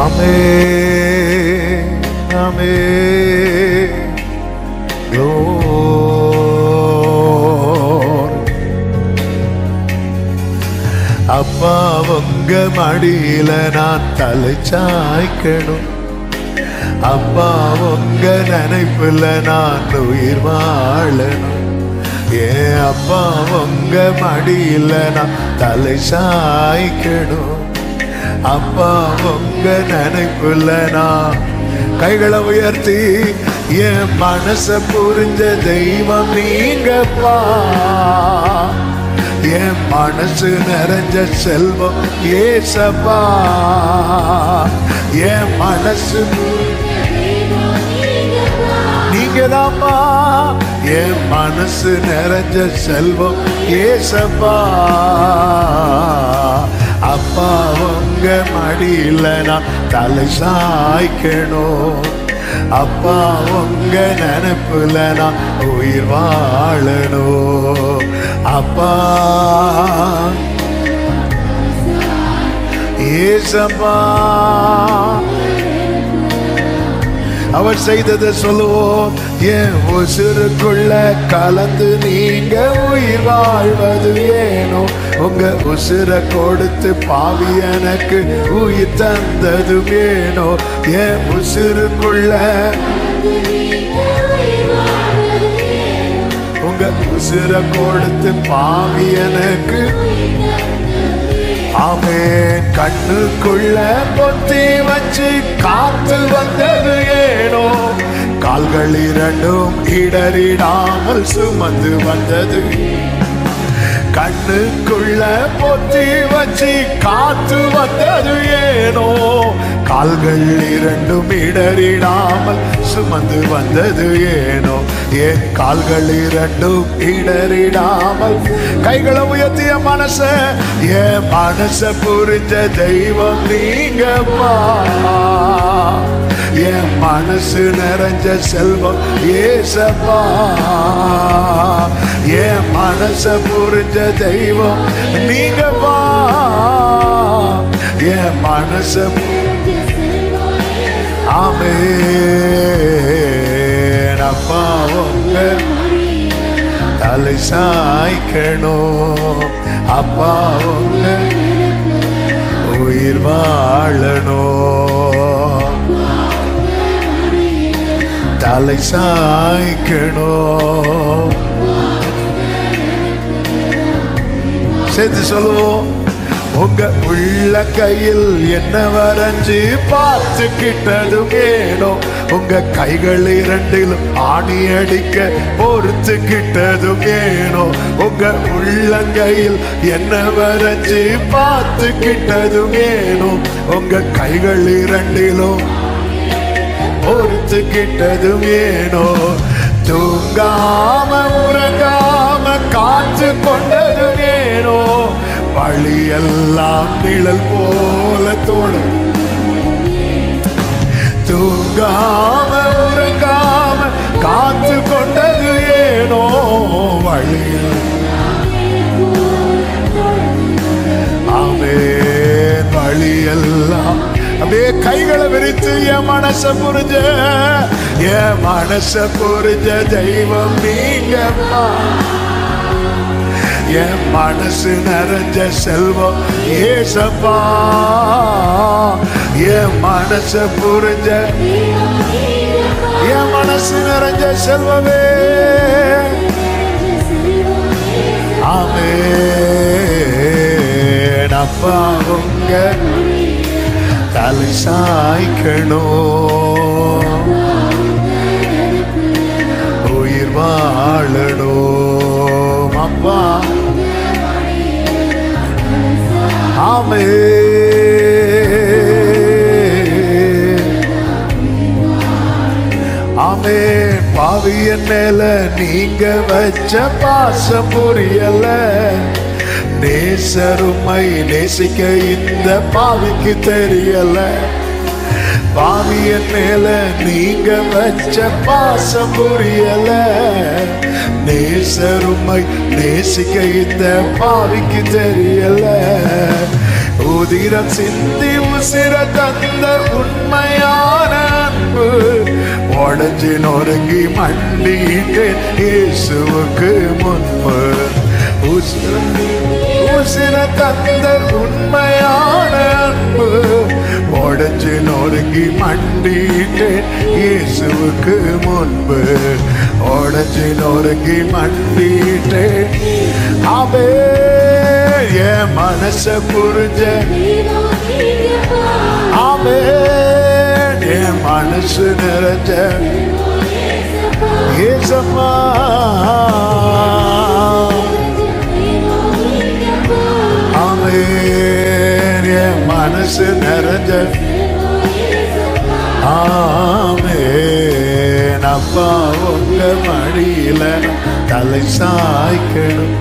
ஆமென் ஆமென். அப்பா உங்க மடியில நான் தலை சாய்க்கணும். அப்பா உங்க நினைப்புல நான் உயிர் வாழணும். ஏன் அப்பா உங்க மடியில நான் தலை சாய்க்கணும். அப்பா உங்க நினைப்புல நான் கைகளை உயர்த்தி என் மனச புரிஞ்ச தெய்வம் நீங்கப்பா. என் மனசு நிறைஞ்ச செல்வம் ஏசப்பா. என் மனசு நீங்கதாப்பா. என் மனசு நிறைஞ்ச செல்வம் ஏசப்பா. அப்பா உங்க மடியில நான் தலை சாய்க்கணும். அப்பா உங்க நினைப்புல நான் உயிர் வாழணும். அப்பா ஏசப்பா. அவர் செய்ததை சொல்லுவோம். என் உசுருக்குள்ள கலந்து நீங்க உயிர் வாழ்வது ஏனோ. உங்க உசுரை கொடுத்து பாவி எனக்கு உயிர் தந்தது ஏனோ. என் உசுருக்குள்ள உங்க உசுரை கொடுத்து பாவி எனக்கு. ஆமென். கண்ணுக்குள்ள பொத்தி வச்சு காத்து வந்தது ஏனோ. கால்கள் இரண்டும் இடறிடாமல் சுமந்து வந்தது. கண்ணுக்குள்ள பொத்தி வச்சு காத்து வந்தது ஏனோ. கால்கள் இரண்டும் இடறிடாமல் சுமந்து வந்தது ஏனோ. என் கால்கள் இரண்டும் இடறிடாமல். கைகளை உயர்த்திய மனச என் மனச புரிஞ்ச தெய்வம் நீங்கப்பா. என் மனசு நிறைஞ்ச செல்வம் ஏசப்பா. என் மனச புரிஞ்ச தெய்வம் நீங்கப்பா. என் மனச ஆமென். அப்பா உங்க தலை சாய்க்கணும். அப்பா உங்க உயிர் வாழணும். தலை சாய்க்கணும். சேர்த்து சொல்லுவோம். உங்க உள்ள கையில் என்ன வரைஞ்சு பார்த்துக்கிட்டதும் ஏனோ. உங்க கைகள் இரண்டிலும் ஆணி அடிக்க பொறுத்துக்கிட்டதும் ஏனோ. உங்க உள்ளங்கையில் என்ன வரைஞ்சு பார்த்துக்கிட்டதும் ஏனோ. உங்க கைகள் இரண்டிலும் பொறுத்துக்கிட்டதும் ஏனோ. தூங்காம உறங்காம காத்து கொண்டதும் ஏனோ. வழியெல்லாம் நிழல் போல தோணும். தூங்காம உறங்காம காத்து கொண்டது ஏனோ. வழியில் ஆமென். வழியெல்லாம் அப்படியே கைகளை விரித்து என் மனச புரிஞ்ச என் மனச புரிஞ்ச தெய்வம் நீங்கப்பா. என் மனசு நிறைஞ்ச செல்வம் ஏசப்பா. என் மனச புரிஞ்ச என் மனசு நிறைஞ்ச செல்வமே. ஆமென். அப்பா உங்க தலை சாய்க்கணும். உயிர் வாழணும். அப்பா ஆமென். ஆமென். பாவியன் மேல நீங்க வச்ச பாசம் புரியல. நேசருமை நேசிக்க இந்த பாவிக்கு தெரியல. பாவியன் மேல நீங்க வச்ச பாசம் புரியல. நேசருமை நேசிக்க இந்த பாவிக்கு தெரியல. உதிரம் சிந்தி உசிர தந்த உண்மையான அன்பு உடஞ்சி நொறுங்கி மண்டிட்டேன் இயேசுவுக்கு முன்பு. உசிர தந்த உண்மையான அன்பு உடஞ்சி நொறுங்கி மண்டிட்டேன் இயேசுவுக்கு முன்பு. உடஞ்சி நொறுங்கி மண்டிட்டேன். ஆமே என் மனச புரிஞ்ச ஆமே என் மனசு நிறைஞ்ச ஏசப்பா. ஆமே என் மனசு நிறைஞ்ச ஆமே. அப்பா உங்க மடியில தலை சாய்க்கணும்.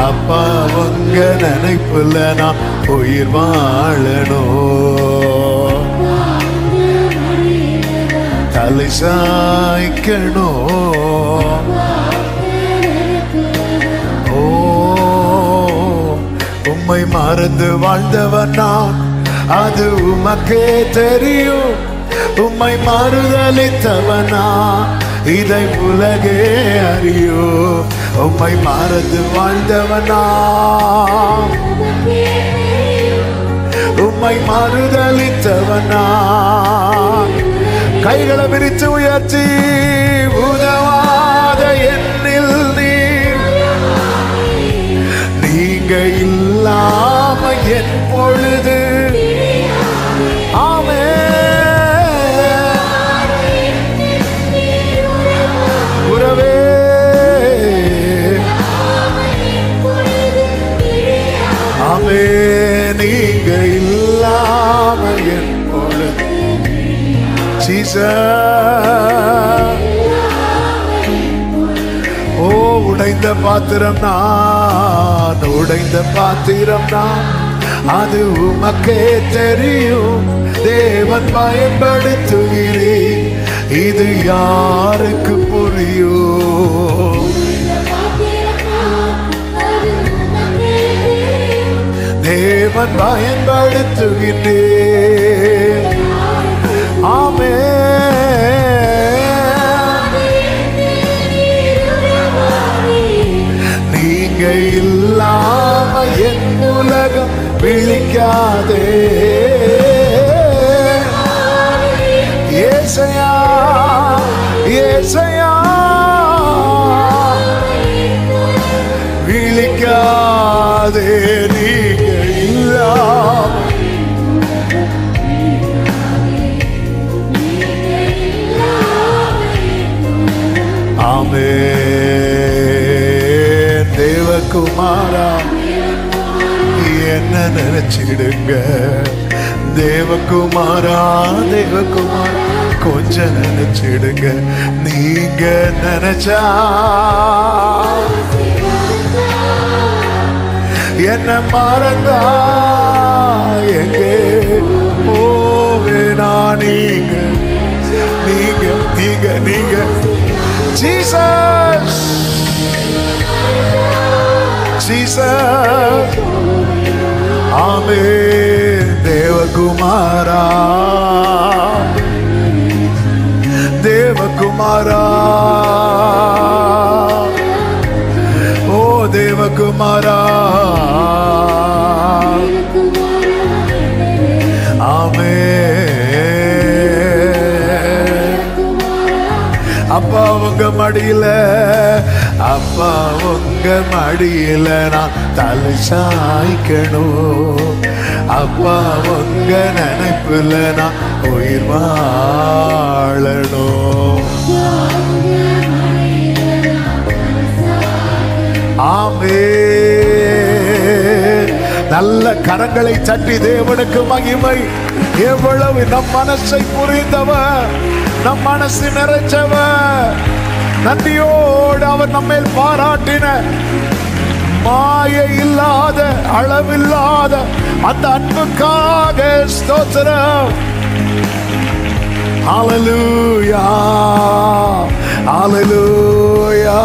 அப்பா உங்க நினைப்புல நான் உயிர் வாழணும். தலை சாய்க்கணும். ஓ உம்மை மறந்து வாழ்ந்தவன் நான், அது உமக்கே தெரியும். உம்மை மறுதலித்தவனா, இதை உலகே அறியோ. உம்மை மறந்து வாழ்ந்தவனா, உம்மை மறுதலித்தவனா. கைகளை விரித்து உயர்த்தி உதவாத என்னில் நீங்க இல்லாம என் பொழுது ஆமே. உறவே ஆமே நீங்க இல்லாம என் பொழுது ஓ உடைந்த பாத்திரம் நான், உடைந்த பாத்திரம் நான், அது உமக்கே தெரியும். தேவன் பயன்படுத்துகிறேன், இது யாருக்கு புரியும்? தேவன் பயன்படுத்துகிறேன். ஆமே நீங்க இல்லாம என் உலகம் விழிக்காதே. ஏசையா ஏசையா விழிக்காதே. நீங்க இல்லாம ஆமே. தேவகுமாரா என்ன நினைச்சிடுங்க. தேவகுமாரா தேவகுமாரா கொஞ்சம் நினைச்சிடுங்க. நீங்க நினைச்சா என்ன மறந்தா எங்கே போவேனா? நீங்க நீங்க நீங்க நீங்க ஜீசஸ் ஜீசஸ் ஆமே. தேவகுமாரா தேவகுமாரா ஓ தேவகுமாரா ஆமே. அப்பா உங்க மடியில, அப்பா உங்க மடியில நான் தலை சாய்க்கணும். அப்பா உங்க நினைப்புல நான் உயிர் வாழணும். ஆமே. நல்ல கரங்களை தட்டி தேவனுக்கு மகிமை. எவ்வளவு நம் மனசை புரிந்தவர், நம் மனசு நிறைச்சவர், நன்றியோடு அவர் நம்மேல் பாராட்டின மாய இல்லாத அளவில்லாத அந்த அன்புக்காக ஸ்தோத்திரம். ஹல்லேலூயா ஹல்லேலூயா.